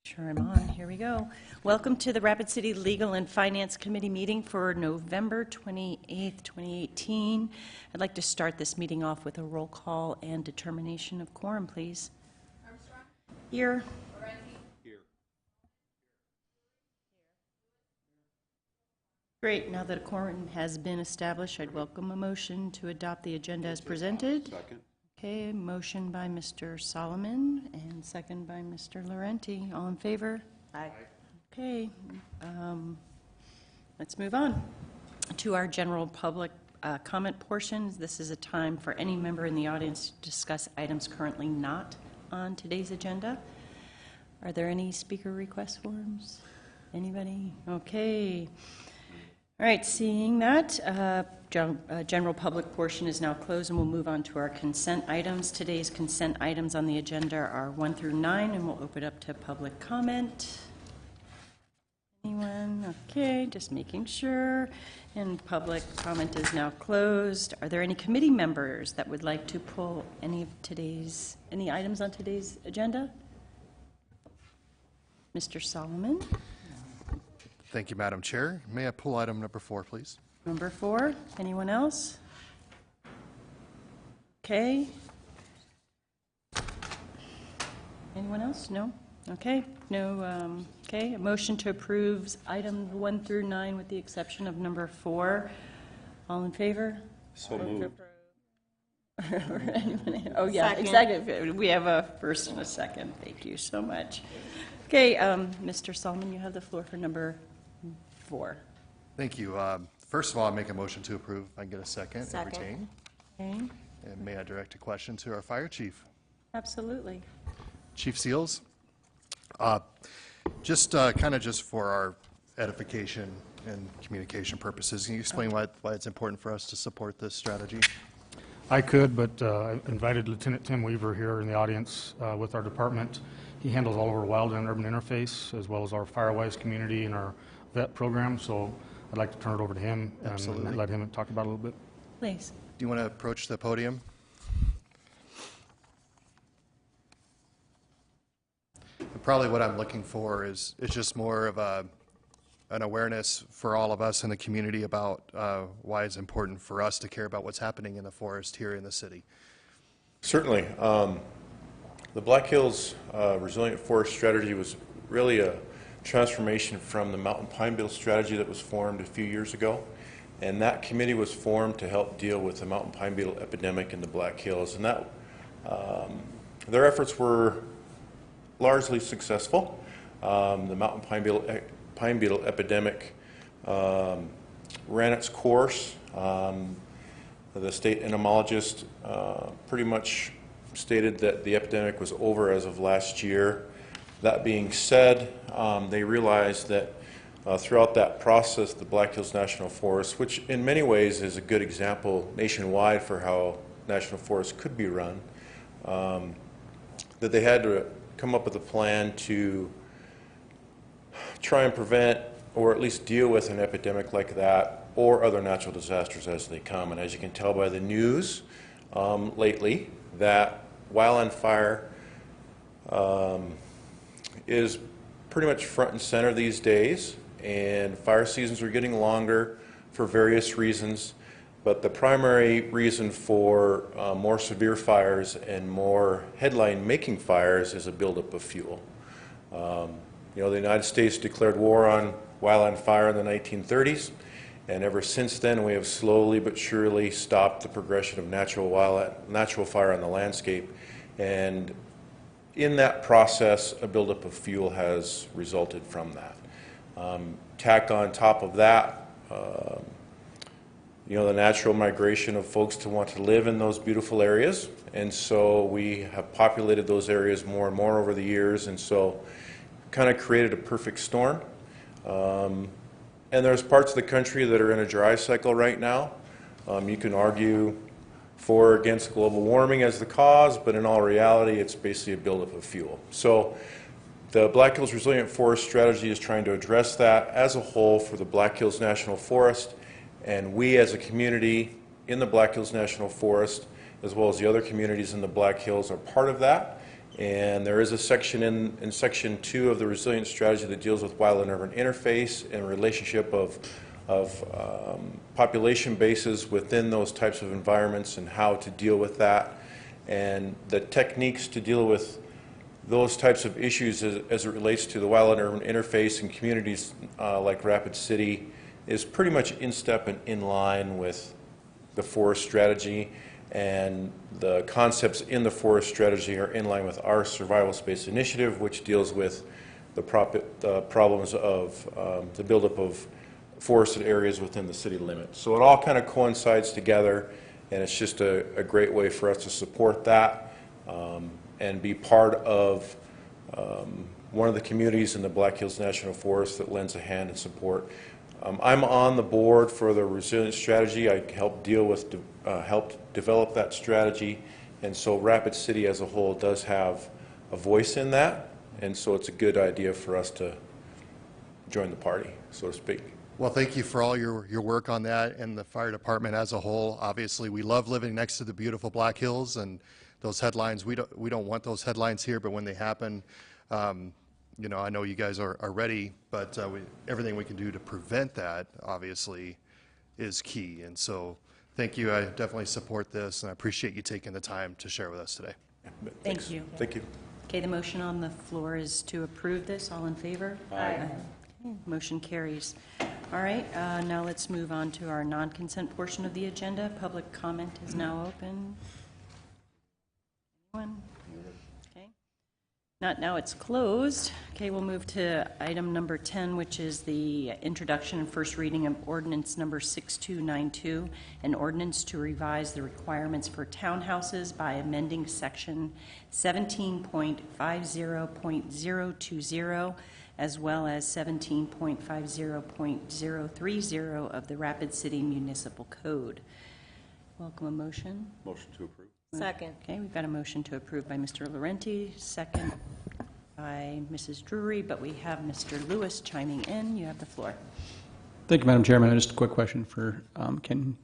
Sure, I'm on. Here we go. Welcome to the Rapid City Legal and Finance Committee meeting for November 28th, 2018. I'd like to start this meeting off with a roll call and determination of quorum, please. Armstrong? Here. Laurenti? Here. Great. Now that a quorum has been established, I'd welcome a motion to adopt the agenda as presented. Second. Okay, motion by Mr. Solomon and second by Mr. Laurenti. All in favor? Aye. Okay, let's move on to our general public comment portion. This is a time for any member in the audience to discuss items currently not on today's agenda. Are there any speaker request forms? Anybody? Okay. All right, seeing that, general public portion is now closed, and we'll move on to our consent items. Today's consent items on the agenda are 1 through 9, and we'll open up to public comment. Anyone? Okay, just making sure. And public comment is now closed. Are there any committee members that would like to pull any items on today's agenda? Mr. Solomon? Thank you, Madam Chair. May I pull item number 4, please? Number 4. Anyone else? Okay. Anyone else? No? Okay. No. Okay. A motion to approve items 1 through 9 with the exception of number 4. All in favor? So moved. Oh, yeah. Exactly. We have a first and a second. Thank you so much. Okay. Mr. Solomon, you have the floor for number 4. Thank you. First of all, I make a motion to approve. I can get a second. Second. And retain. Okay. And may I direct a question to our fire chief? Absolutely. Chief Seals, just for our edification and communication purposes, can you explain why it's important for us to support this strategy? I could, but I invited Lieutenant Tim Weaver here in the audience with our department. He handles all of our wild and urban interface, as well as our Firewise community and our vet program, so I'd like to turn it over to him and let him talk about it a little bit. Please. Do you want to approach the podium? And probably what I'm looking for is just more of an awareness for all of us in the community about why it's important for us to care about what's happening in the forest here in the city. Certainly. The Black Hills Resilient Forest Strategy was really a transformation from the mountain pine beetle strategy that was formed a few years ago. And that committee was formed to help deal with the mountain pine beetle epidemic in the Black Hills. And that their efforts were largely successful. The mountain pine beetle epidemic ran its course. The state entomologist pretty much stated that the epidemic was over as of last year. That being said, they realized that throughout that process, the Black Hills National Forest, which in many ways is a good example nationwide for how national forests could be run, that they had to come up with a plan to try and prevent or at least deal with an epidemic like that or other natural disasters as they come. And as you can tell by the news lately, that wildland fire is pretty much front and center these days, and fire seasons are getting longer for various reasons, but the primary reason for more severe fires and more headline-making fires is a buildup of fuel. You know, the United States declared war on wildland fire in the 1930s, and ever since then we have slowly but surely stopped the progression of natural fire on the landscape, and in that process a buildup of fuel has resulted from that. Tacked on top of that, you know, the natural migration of folks to want to live in those beautiful areas, and so we have populated those areas more and more over the years, and so kind of created a perfect storm. And there's parts of the country that are in a dry cycle right now. You can argue for or against global warming as the cause, but in all reality it's basically a buildup of fuel. So the Black Hills Resilient Forest Strategy is trying to address that as a whole for the Black Hills National Forest, and we as a community in the Black Hills National Forest, as well as the other communities in the Black Hills, are part of that, And there is a section in Section 2 of the Resilience Strategy that deals with wildland urban interface and relationship of population bases within those types of environments and how to deal with that, and the techniques to deal with those types of issues as it relates to the wildland urban interface in communities like Rapid City is pretty much in step and in line with the forest strategy, and the concepts in the forest strategy are in line with our survival space initiative, which deals with the problems of the buildup of forested areas within the city limits. So it all kind of coincides together, and it's just a great way for us to support that and be part of one of the communities in the Black Hills National Forest that lends a hand and support. I'm on the board for the resilience strategy. I helped develop that strategy, and so Rapid City as a whole does have a voice in that, and so it's a good idea for us to join the party, so to speak. Well, thank you for all your work on that and the fire department as a whole. Obviously, we love living next to the beautiful Black Hills, and those headlines, we don't want those headlines here, but when they happen, you know, I know you guys are ready, but everything we can do to prevent that, obviously, is key. And so thank you. I definitely support this, and I appreciate you taking the time to share with us today. Thank you. Thank you. Okay, the motion on the floor is to approve this. All in favor? Aye. Okay, motion carries. All right, now let's move on to our non-consent portion of the agenda. Public comment is now open. Anyone? Okay. Not now, it's closed. Okay, we'll move to item number 10, which is the introduction and first reading of ordinance number 6292, an ordinance to revise the requirements for townhouses by amending section 17.50.020, as well as 17.50.030 of the Rapid City Municipal Code. Welcome a motion. Motion to approve. Second. Okay, we've got a motion to approve by Mr. Laurenti, second by Mrs. Drury, but we have Mr. Lewis chiming in. You have the floor. Thank you, Madam Chairman. Just a quick question for Ken,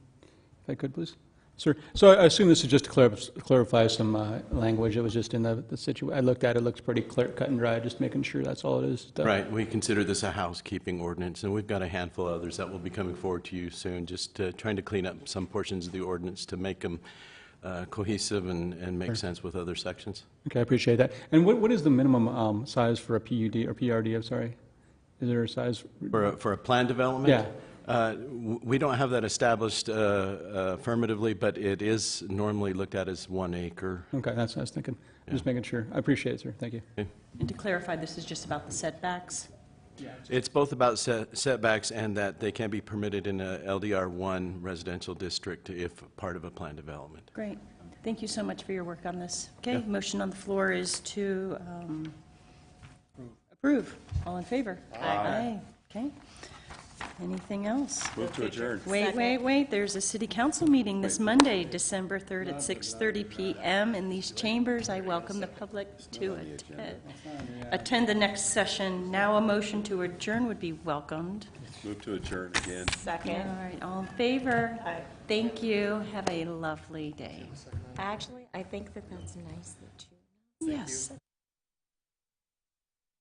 if I could, please. Sir, so I assume this is just to clarify some language that was just in the situation. I looked at it, looks pretty clear, cut and dry, just making sure that's all it is. Right. We consider this a housekeeping ordinance, and we've got a handful of others that will be coming forward to you soon, just trying to clean up some portions of the ordinance to make them cohesive and make sense with other sections. Okay, I appreciate that. And what is the minimum size for a PUD or PRD, I'm sorry? Is there a size? For a plan development? Yeah. We don't have that established affirmatively, but it is normally looked at as 1 acre. Okay, that's what I was thinking. Just making sure. I appreciate it, sir. Thank you. Okay. And to clarify, this is just about the setbacks? It's both about setbacks and that they can be permitted in a LDR1 residential district if part of a plan development. Great. Thank you so much for your work on this. Okay, Yeah. motion on the floor is to approve. All in favor? Aye. Okay. Anything else? Move to adjourn. Wait. There's a city council meeting this Monday, December 3rd at 6:30 p.m. in these chambers. I welcome the public to attend the next session. Now a motion to adjourn would be welcomed. Move to adjourn again. Second. All right, all in favor? Aye. Thank you. Have a lovely day. Actually, I think that that's nice that you. Yes.